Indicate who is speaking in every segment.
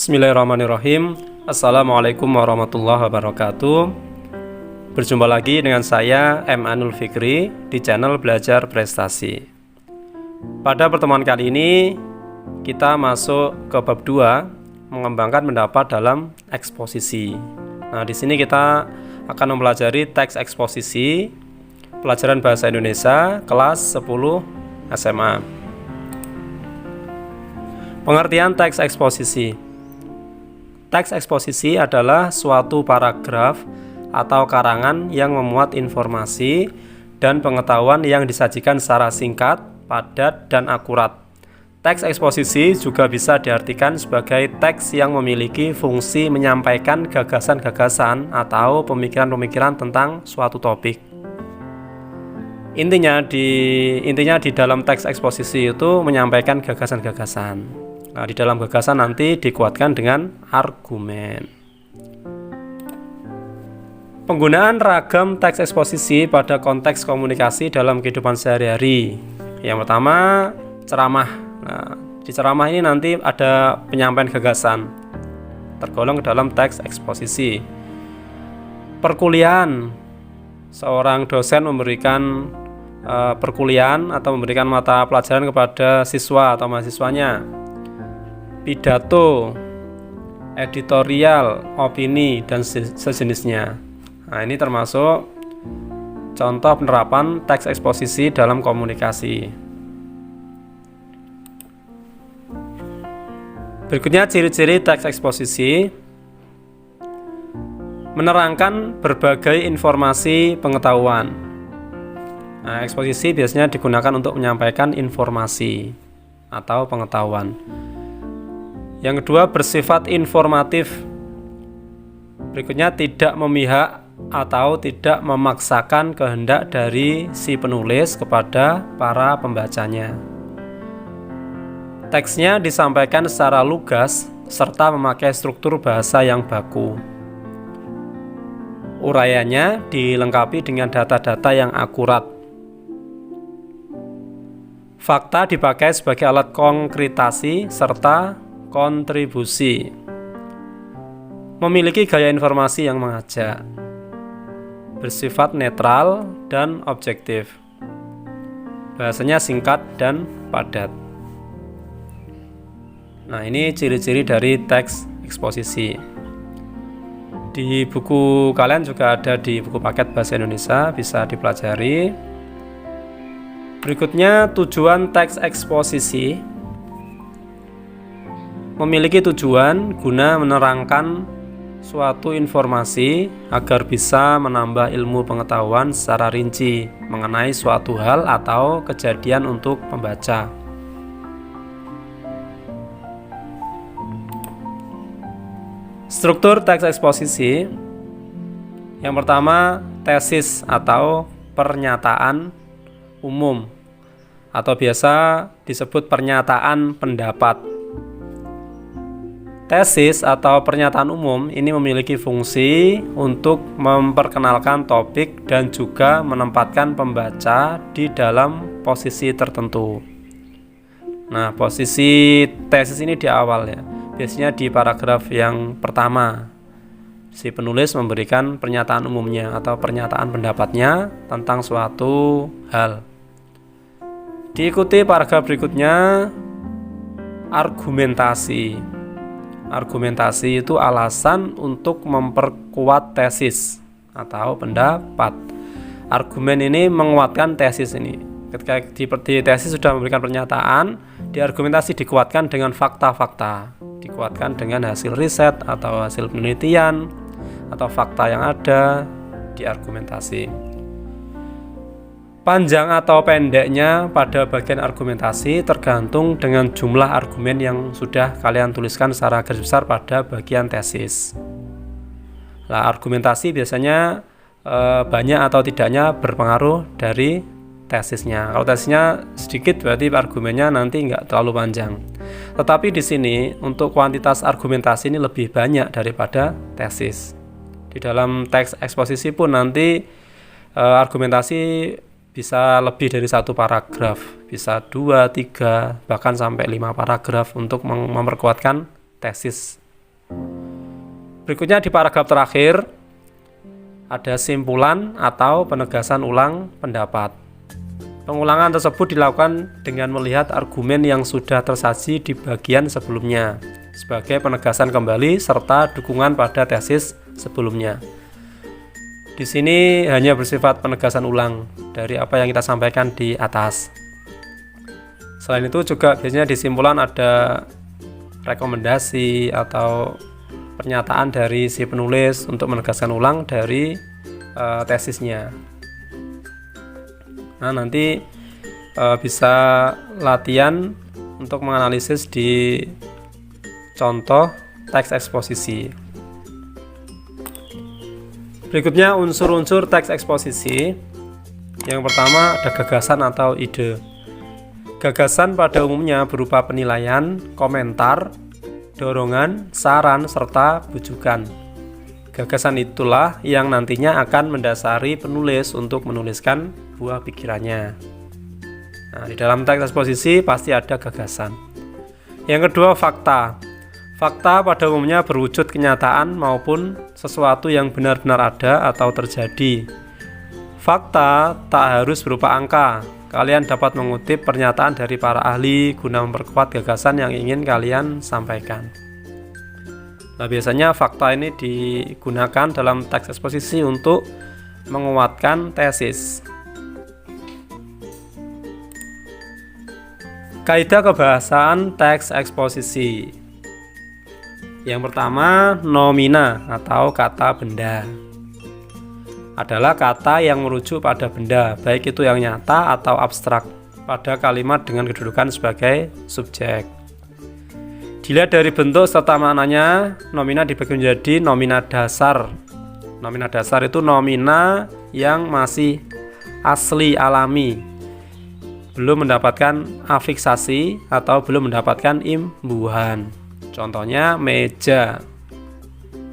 Speaker 1: Bismillahirrahmanirrahim. Assalamualaikum warahmatullahi wabarakatuh. Berjumpa lagi dengan saya M. Anul Fikri di channel Belajar Prestasi. Pada pertemuan kali ini kita masuk ke bab 2, mengembangkan pendapat dalam eksposisi. Nah, di sini kita akan mempelajari teks eksposisi pelajaran bahasa Indonesia kelas 10 SMA. Pengertian teks eksposisi. Teks eksposisi adalah suatu paragraf atau karangan yang memuat informasi dan pengetahuan yang disajikan secara singkat, padat, dan akurat. Teks eksposisi juga bisa diartikan sebagai teks yang memiliki fungsi menyampaikan gagasan-gagasan atau pemikiran-pemikiran tentang suatu topik. Intinya di dalam teks eksposisi itu menyampaikan gagasan-gagasan. Nah, di dalam gagasan nanti dikuatkan dengan argumen. Penggunaan ragam teks eksposisi pada konteks komunikasi dalam kehidupan sehari-hari. Yang pertama, ceramah. Nah, di ceramah ini nanti ada penyampaian gagasan, tergolong ke dalam teks eksposisi. Perkuliahan. Seorang dosen memberikan perkuliahan atau memberikan mata pelajaran kepada siswa atau mahasiswanya. Pidato, editorial, opini, dan sejenisnya. Nah, ini termasuk contoh penerapan teks eksposisi dalam komunikasi. Berikutnya ciri-ciri teks eksposisi. Menerangkan berbagai informasi pengetahuan. Nah, eksposisi biasanya digunakan untuk menyampaikan informasi atau pengetahuan. Yang kedua, bersifat informatif. Berikutnya, tidak memihak atau tidak memaksakan kehendak dari si penulis kepada para pembacanya. Teksnya disampaikan secara lugas serta memakai struktur bahasa yang baku. Uraiannya dilengkapi dengan data-data yang akurat. Fakta dipakai sebagai alat konkretasi serta kontribusi. Memiliki gaya informasi yang mengajak. Bersifat netral dan objektif. Bahasanya singkat dan padat. Nah, ini ciri-ciri dari teks eksposisi. Di buku kalian juga ada di buku paket bahasa Indonesia, bisa dipelajari. Berikutnya, tujuan teks eksposisi. Memiliki tujuan guna menerangkan suatu informasi agar bisa menambah ilmu pengetahuan secara rinci mengenai suatu hal atau kejadian untuk pembaca. Struktur teks eksposisi. Yang pertama, tesis atau pernyataan umum atau biasa disebut pernyataan pendapat. Tesis atau pernyataan umum ini memiliki fungsi untuk memperkenalkan topik dan juga menempatkan pembaca di dalam posisi tertentu. Nah, posisi tesis ini di awal ya. Biasanya di paragraf yang pertama. Si penulis memberikan pernyataan umumnya atau pernyataan pendapatnya tentang suatu hal. Diikuti paragraf berikutnya argumentasi. Argumentasi itu alasan untuk memperkuat tesis atau pendapat. Argumen ini menguatkan tesis ini. Ketika di tesis sudah memberikan pernyataan, di argumentasi dikuatkan dengan fakta-fakta, dikuatkan dengan hasil riset atau hasil penelitian atau fakta yang ada di argumentasi. Panjang atau pendeknya pada bagian argumentasi tergantung dengan jumlah argumen yang sudah kalian tuliskan secara garis besar pada bagian tesis. Nah, argumentasi biasanya banyak atau tidaknya berpengaruh dari tesisnya. Kalau tesisnya sedikit berarti argumennya nanti nggak terlalu panjang. Tetapi di sini untuk kuantitas argumentasi ini lebih banyak daripada tesis. Di dalam teks eksposisi pun nanti argumentasi bisa lebih dari satu paragraf, bisa 2, 3, bahkan sampai 5 paragraf untuk memperkuatkan tesis Berikutnya di paragraf terakhir ada simpulan atau penegasan ulang pendapat. Pengulangan tersebut dilakukan dengan melihat argumen yang sudah tersaji di bagian sebelumnya sebagai penegasan kembali serta dukungan pada tesis sebelumnya. Di sini hanya bersifat penegasan ulang dari apa yang kita sampaikan di atas. Selain itu juga biasanya di simpulan ada rekomendasi atau pernyataan dari si penulis untuk menegaskan ulang dari tesisnya. Nah, nanti bisa latihan untuk menganalisis di contoh teks eksposisi. Berikutnya unsur-unsur teks eksposisi. Yang pertama ada gagasan atau ide. Gagasan pada umumnya berupa penilaian, komentar, dorongan, saran, serta bujukan. Gagasan itulah yang nantinya akan mendasari penulis untuk menuliskan buah pikirannya. Nah, di dalam teks eksposisi pasti ada gagasan. Yang kedua, fakta. Fakta pada umumnya berwujud kenyataan maupun sesuatu yang benar-benar ada atau terjadi. Fakta tak harus berupa angka. Kalian dapat mengutip pernyataan dari para ahli guna memperkuat gagasan yang ingin kalian sampaikan. Nah, biasanya fakta ini digunakan dalam teks eksposisi untuk menguatkan tesis. Kaidah kebahasaan teks eksposisi. Yang pertama, nomina atau kata benda. Adalah kata yang merujuk pada benda, baik itu yang nyata atau abstrak, pada kalimat dengan kedudukan sebagai subjek. Dilihat dari bentuk serta maknanya, nomina dibagi menjadi nomina dasar. Nomina dasar itu nomina yang masih asli alami, belum mendapatkan afiksasi atau belum mendapatkan imbuhan. Contohnya meja,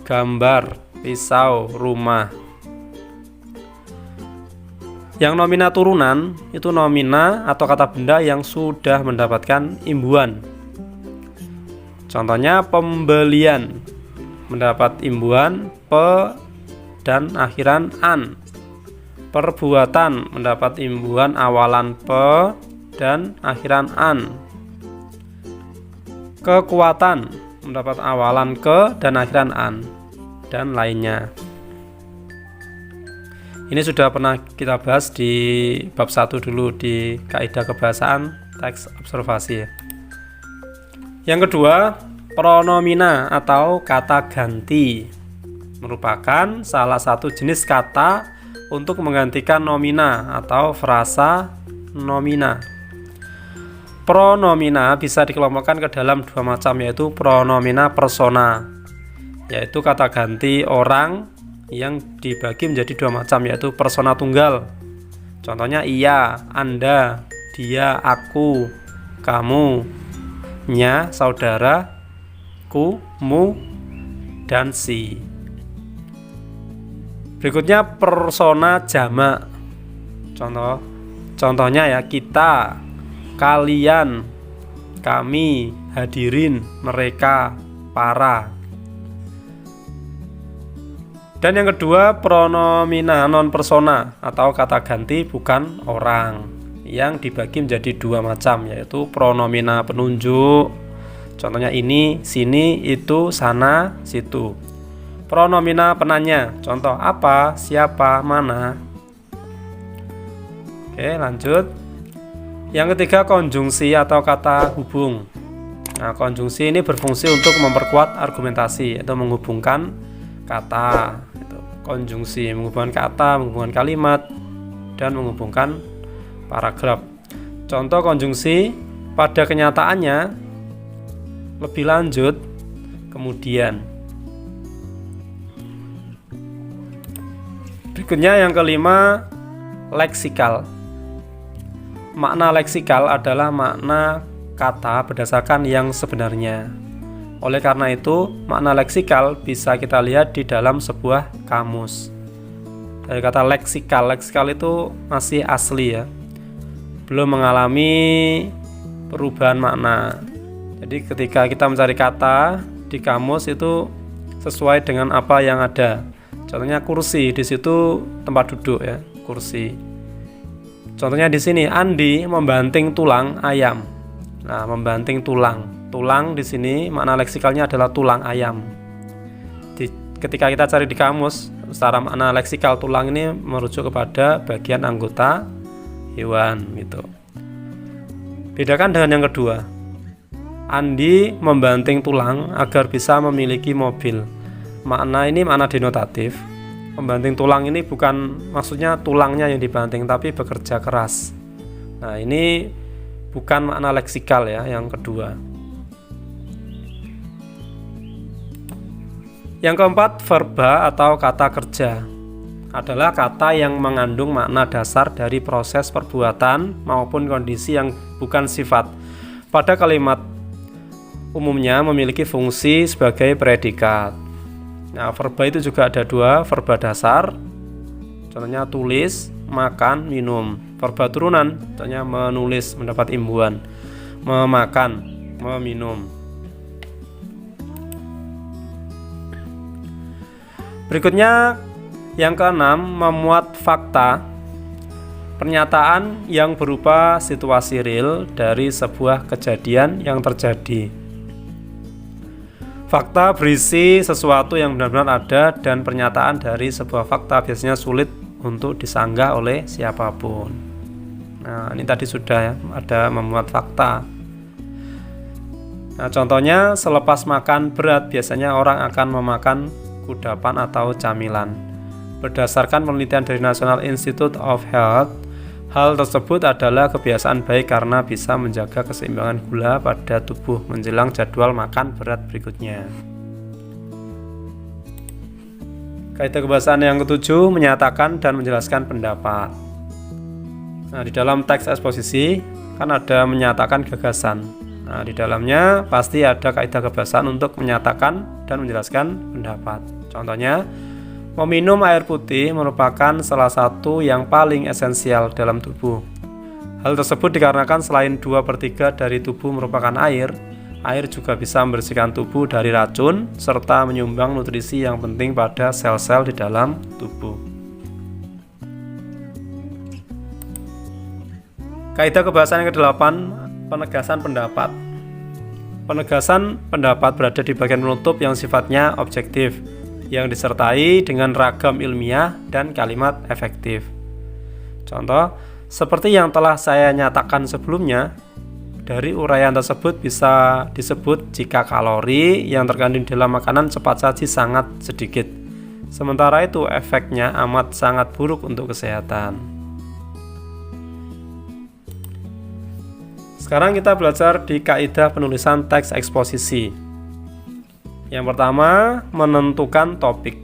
Speaker 1: gambar, pisau, rumah. Yang nomina turunan itu nomina atau kata benda yang sudah mendapatkan imbuhan. Contohnya pembelian, mendapat imbuhan pe dan akhiran an. Perbuatan mendapat imbuhan awalan pe dan akhiran an. Kekuatan mendapat awalan ke dan akhiran an, dan lainnya. Ini sudah pernah kita bahas di bab 1 dulu di kaidah kebahasaan teks observasi. Yang kedua, pronomina atau kata ganti merupakan salah satu jenis kata untuk menggantikan nomina atau frasa nomina. Pronomina bisa dikelompokkan ke dalam dua macam, yaitu pronomina persona, yaitu kata ganti orang yang dibagi menjadi dua macam, yaitu persona tunggal. Contohnya ia, anda, dia, aku, kamu, nya, saudara, ku, mu, dan si. Berikutnya persona jamak. Contohnya ya, kita, kalian, kami, hadirin, mereka, para. Dan yang kedua, pronomina non persona atau kata ganti bukan orang, yang dibagi menjadi dua macam, yaitu pronomina penunjuk. Contohnya ini, sini, itu, sana, situ. Pronomina penanya, contoh apa, siapa, mana. Oke, lanjut. Yang ketiga, konjungsi atau kata hubung. Nah, konjungsi ini berfungsi untuk memperkuat argumentasi atau menghubungkan kata. Konjungsi menghubungkan kata, menghubungkan kalimat, dan menghubungkan paragraf. Contoh konjungsi pada kenyataannya lebih lanjut kemudian. Berikutnya yang kelima, leksikal. Makna leksikal adalah makna kata berdasarkan yang sebenarnya. Oleh karena itu, makna leksikal bisa kita lihat di dalam sebuah kamus. Dari kata leksikal, leksikal itu masih asli ya, belum mengalami perubahan makna. Jadi ketika kita mencari kata di kamus itu sesuai dengan apa yang ada. Contohnya kursi, di situ tempat duduk ya, kursi. Contohnya di sini Andi membanting tulang ayam. Nah, membanting tulang. Tulang di sini makna leksikalnya adalah tulang ayam. Ketika kita cari di kamus, secara makna leksikal tulang ini merujuk kepada bagian anggota hewan gitu. Bedakan dengan yang kedua. Andi membanting tulang agar bisa memiliki mobil. Makna ini makna denotatif. Membanting tulang ini bukan maksudnya tulangnya yang dibanting, tapi bekerja keras. Nah, ini bukan makna leksikal ya, yang kedua. Yang keempat, verba atau kata kerja adalah kata yang mengandung makna dasar dari proses perbuatan maupun kondisi yang bukan sifat. Pada kalimat umumnya memiliki fungsi sebagai predikat. Nah, verba itu juga ada dua, verba dasar, contohnya tulis, makan, minum. Verba turunan, contohnya menulis, mendapat imbuhan, memakan, meminum. Berikutnya yang keenam, memuat fakta, pernyataan yang berupa situasi real dari sebuah kejadian yang terjadi. Fakta berisi sesuatu yang benar-benar ada, dan pernyataan dari sebuah fakta biasanya sulit untuk disanggah oleh siapapun. Nah, ini tadi sudah ya, ada memuat fakta. Nah, contohnya selepas makan berat biasanya orang akan memakan kudapan atau camilan. Berdasarkan penelitian dari National Institute of Health, hal tersebut adalah kebiasaan baik karena bisa menjaga keseimbangan gula pada tubuh menjelang jadwal makan berat berikutnya. Kaidah kebahasaan yang ketujuh, menyatakan dan menjelaskan pendapat. Nah, di dalam teks eksposisi kan ada menyatakan gagasan. Nah, di dalamnya pasti ada kaidah kebahasaan untuk menyatakan dan menjelaskan pendapat. Contohnya, meminum air putih merupakan salah satu yang paling esensial dalam tubuh. Hal tersebut dikarenakan selain 2/3 dari tubuh merupakan air, air juga bisa membersihkan tubuh dari racun serta menyumbang nutrisi yang penting pada sel-sel di dalam tubuh. Kaidah kebahasaan yang ke-8, penegasan pendapat. Penegasan pendapat berada di bagian penutup yang sifatnya objektif, yang disertai dengan ragam ilmiah dan kalimat efektif. Contoh, seperti yang telah saya nyatakan sebelumnya, dari uraian tersebut bisa disebut jika kalori yang terkandung dalam makanan cepat saji sangat sedikit. Sementara itu efeknya amat sangat buruk untuk kesehatan. Sekarang kita belajar di kaidah penulisan teks eksposisi. Yang pertama, menentukan topik.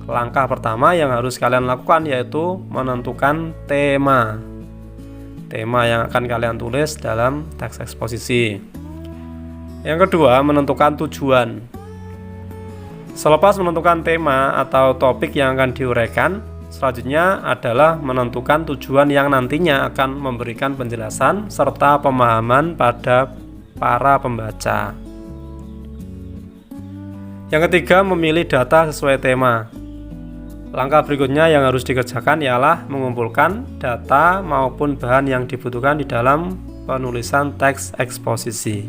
Speaker 1: Langkah pertama yang harus kalian lakukan yaitu menentukan tema. Tema yang akan kalian tulis dalam teks eksposisi. Yang kedua, menentukan tujuan. Selepas menentukan tema atau topik yang akan diuraikan, selanjutnya adalah menentukan tujuan yang nantinya akan memberikan penjelasan serta pemahaman pada para pembaca. Yang ketiga, memilih data sesuai tema. Langkah berikutnya yang harus dikerjakan ialah mengumpulkan data maupun bahan yang dibutuhkan di dalam penulisan teks eksposisi.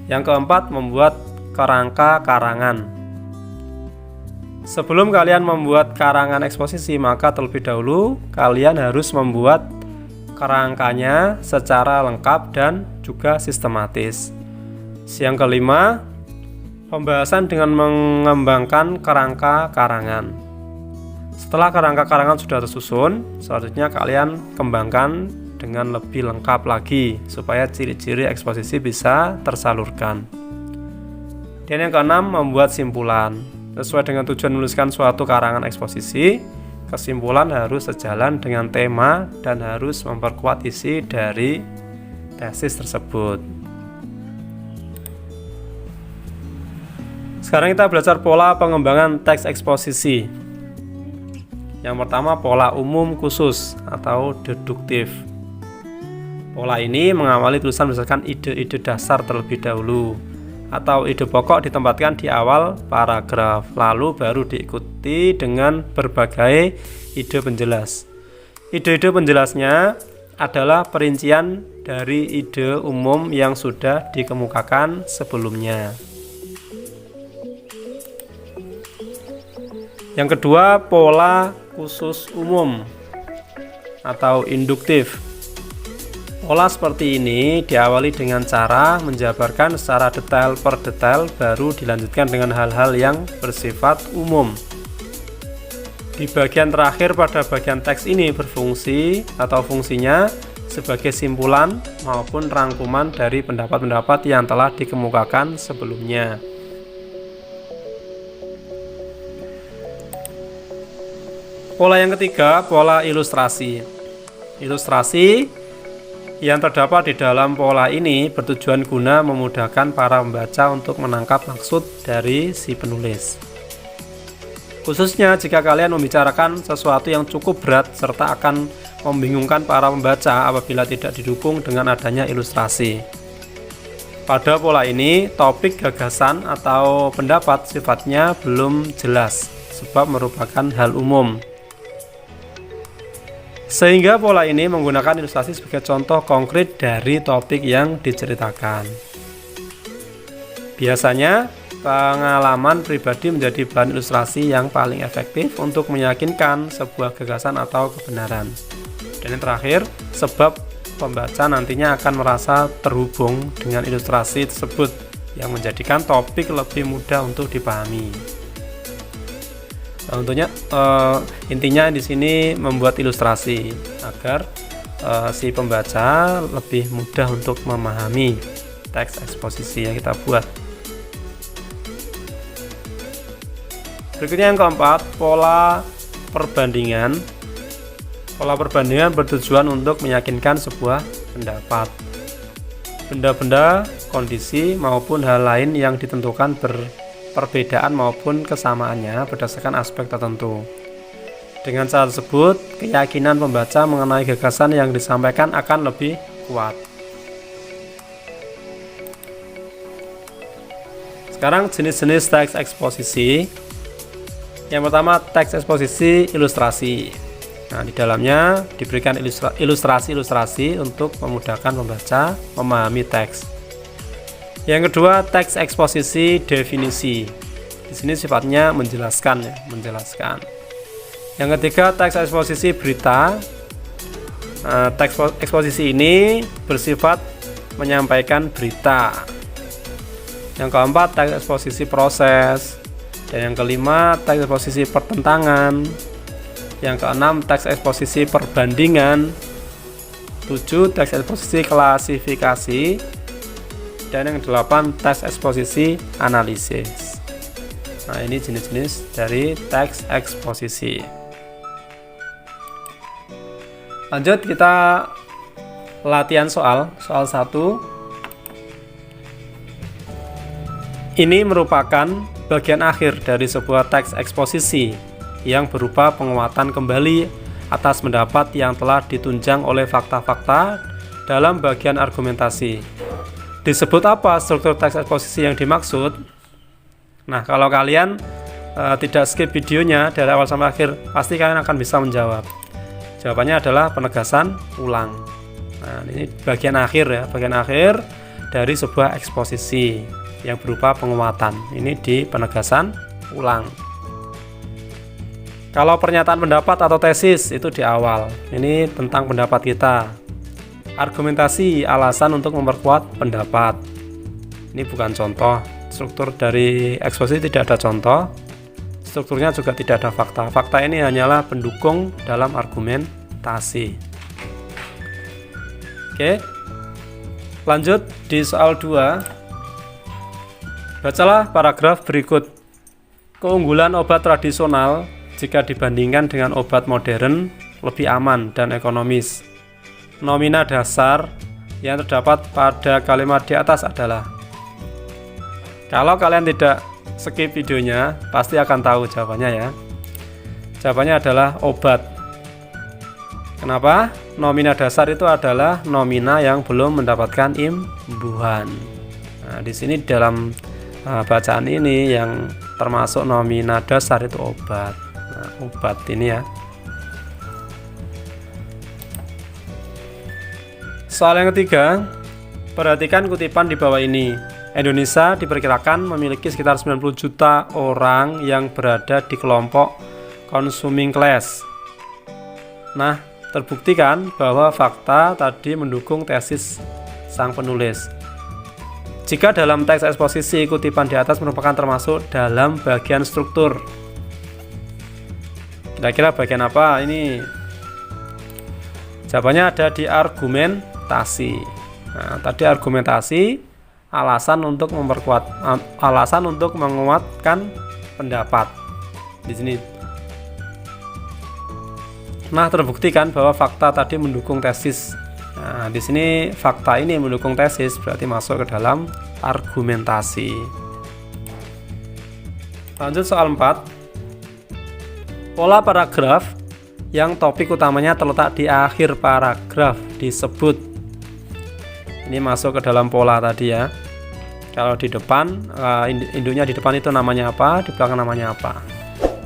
Speaker 1: Yang keempat, membuat kerangka karangan. Sebelum kalian membuat karangan eksposisi, maka terlebih dahulu kalian harus membuat kerangkanya secara lengkap dan juga sistematis. Yang kelima, pembahasan dengan mengembangkan kerangka karangan. Setelah kerangka karangan sudah tersusun, selanjutnya kalian kembangkan dengan lebih lengkap lagi supaya ciri-ciri eksposisi bisa tersalurkan. Dan yang keenam, membuat simpulan. Sesuai dengan tujuan menuliskan suatu karangan eksposisi, kesimpulan harus sejalan dengan tema dan harus memperkuat isi dari tesis tersebut. Sekarang kita belajar pola pengembangan teks eksposisi. Yang pertama, pola umum khusus atau deduktif. Pola ini mengawali tulisan berdasarkan ide-ide dasar terlebih dahulu. atau ide pokok ditempatkan di awal paragraf, lalu baru diikuti dengan berbagai ide penjelas. Ide-ide penjelasnya adalah perincian dari ide umum yang sudah dikemukakan sebelumnya. Yang kedua, pola khusus umum atau induktif. Pola seperti ini diawali dengan cara menjabarkan secara detail per detail, baru dilanjutkan dengan hal-hal yang bersifat umum. Di bagian terakhir pada bagian teks ini berfungsi atau fungsinya sebagai simpulan maupun rangkuman dari pendapat-pendapat yang telah dikemukakan sebelumnya. Pola yang ketiga, pola ilustrasi. Ilustrasi yang terdapat di dalam pola ini bertujuan guna memudahkan para pembaca untuk menangkap maksud dari si penulis. Khususnya jika kalian membicarakan sesuatu yang cukup berat serta akan membingungkan para pembaca apabila tidak didukung dengan adanya ilustrasi. Pada pola ini, topik, gagasan, atau pendapat sifatnya belum jelas sebab merupakan hal umum. Sehingga pola ini menggunakan ilustrasi sebagai contoh konkret dari topik yang diceritakan. Biasanya, pengalaman pribadi menjadi bahan ilustrasi yang paling efektif untuk meyakinkan sebuah gagasan atau kebenaran. Dan yang terakhir, sebab pembaca nantinya akan merasa terhubung dengan ilustrasi tersebut yang menjadikan topik lebih mudah untuk dipahami. Nah, tentunya intinya di sini membuat ilustrasi agar si pembaca lebih mudah untuk memahami teks eksposisi yang kita buat. Berikutnya yang keempat, pola perbandingan. Pola perbandingan bertujuan untuk meyakinkan sebuah pendapat. Benda-benda, kondisi, maupun hal lain yang ditentukan perbedaan maupun kesamaannya berdasarkan aspek tertentu. Dengan cara tersebut, keyakinan pembaca mengenai gagasan yang disampaikan akan lebih kuat. Sekarang jenis-jenis teks eksposisi. Yang pertama, teks eksposisi ilustrasi. Nah, di dalamnya diberikan ilustrasi-ilustrasi untuk memudahkan pembaca memahami teks. Yang kedua, teks eksposisi definisi. Di sini sifatnya menjelaskan. Yang ketiga, teks eksposisi berita. Teks eksposisi ini bersifat menyampaikan berita. Yang keempat, teks eksposisi proses. Dan yang kelima, teks eksposisi pertentangan. Yang keenam, teks eksposisi perbandingan. 7, teks eksposisi klasifikasi. Dan yang 8, teks eksposisi analisis. Nah, ini jenis-jenis dari teks eksposisi. Lanjut, kita latihan soal 1. Ini merupakan bagian akhir dari sebuah teks eksposisi yang berupa penguatan kembali atas pendapat yang telah ditunjang oleh fakta-fakta dalam bagian argumentasi. Disebut apa struktur teks eksposisi yang dimaksud? Nah, kalau kalian tidak skip videonya dari awal sampai akhir, pasti kalian akan bisa menjawab. Jawabannya adalah penegasan ulang. Nah, ini bagian akhir ya, bagian akhir dari sebuah eksposisi yang berupa penguatan. Ini di penegasan ulang. Kalau pernyataan pendapat atau tesis itu di awal. Ini tentang pendapat kita. Argumentasi, alasan untuk memperkuat pendapat. Ini bukan contoh. Struktur dari eksposisi tidak ada contoh. Strukturnya juga tidak ada fakta. Fakta ini hanyalah pendukung dalam argumentasi. Oke. Lanjut di soal 2. Bacalah paragraf berikut. Keunggulan obat tradisional jika dibandingkan dengan obat modern lebih aman dan ekonomis. Nomina dasar yang terdapat pada kalimat di atas adalah. Kalau kalian tidak skip videonya, pasti akan tahu jawabannya ya. Jawabannya adalah obat. Kenapa? Nomina dasar itu adalah nomina yang belum mendapatkan imbuhan. Nah, di sini dalam bacaan ini yang termasuk nomina dasar itu obat. Nah, obat ini ya. Soal yang ketiga, perhatikan kutipan di bawah ini. Indonesia diperkirakan memiliki sekitar 90 juta orang yang berada di kelompok consuming class. Nah, terbuktikan bahwa fakta tadi mendukung tesis sang penulis. Jika dalam teks eksposisi kutipan di atas merupakan termasuk dalam bagian struktur. Kira-kira bagian apa ini? Jawabannya ada di argumentasi. Nah, tadi argumentasi alasan untuk menguatkan pendapat. Di sini. Nah, terbuktikan bahwa fakta tadi mendukung tesis. Nah, di sini fakta ini mendukung tesis berarti masuk ke dalam argumentasi. Lanjut soal 4. Pola paragraf yang topik utamanya terletak di akhir paragraf disebut. Ini masuk ke dalam pola tadi ya. Kalau di depan, induknya di depan itu namanya apa, di belakang namanya apa.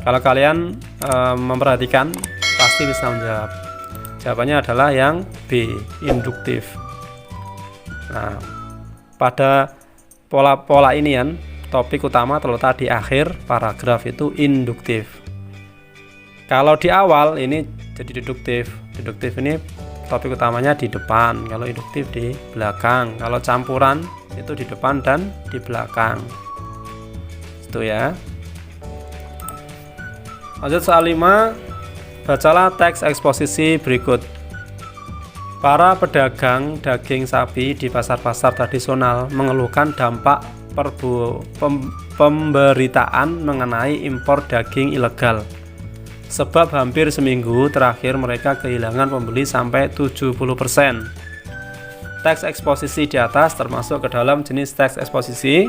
Speaker 1: Kalau kalian memperhatikan, pasti bisa menjawab. Jawabannya adalah yang B, induktif. Nah, pada pola ini kan, topik utama terletak di akhir paragraf itu induktif. Kalau di awal ini jadi deduktif. Deduktif ini topik utamanya di depan, kalau induktif di belakang. Kalau campuran itu di depan dan di belakang. Itu ya. Lanjut soal 5. Bacalah teks eksposisi berikut. Para pedagang daging sapi di pasar-pasar tradisional mengeluhkan dampak pemberitaan mengenai impor daging ilegal. Sebab hampir seminggu terakhir mereka kehilangan pembeli sampai 70%. Teks eksposisi di atas termasuk ke dalam jenis teks eksposisi.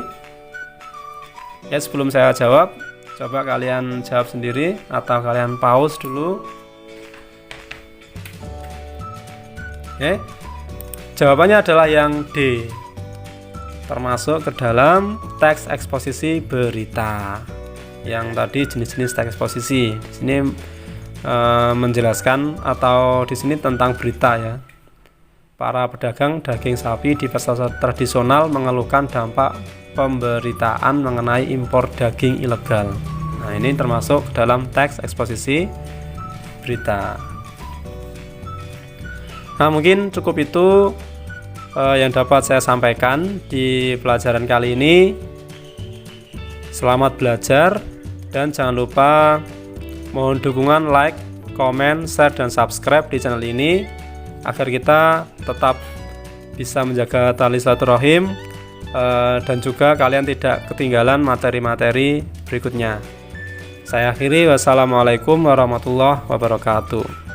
Speaker 1: Ya, sebelum saya jawab, coba kalian jawab sendiri atau kalian pause dulu. Oke. Jawabannya adalah yang D. Termasuk ke dalam teks eksposisi berita. Yang tadi jenis-jenis teks eksposisi. Di sini menjelaskan atau di sini tentang berita ya. Para pedagang daging sapi di pasar tradisional mengeluhkan dampak pemberitaan mengenai impor daging ilegal. Nah, ini termasuk dalam teks eksposisi berita. Nah, mungkin cukup itu yang dapat saya sampaikan di pelajaran kali ini. Selamat belajar dan jangan lupa mohon dukungan like, komen, share, dan subscribe di channel ini agar kita tetap bisa menjaga tali silaturahim dan juga kalian tidak ketinggalan materi-materi berikutnya. Saya akhiri, wassalamualaikum warahmatullahi wabarakatuh.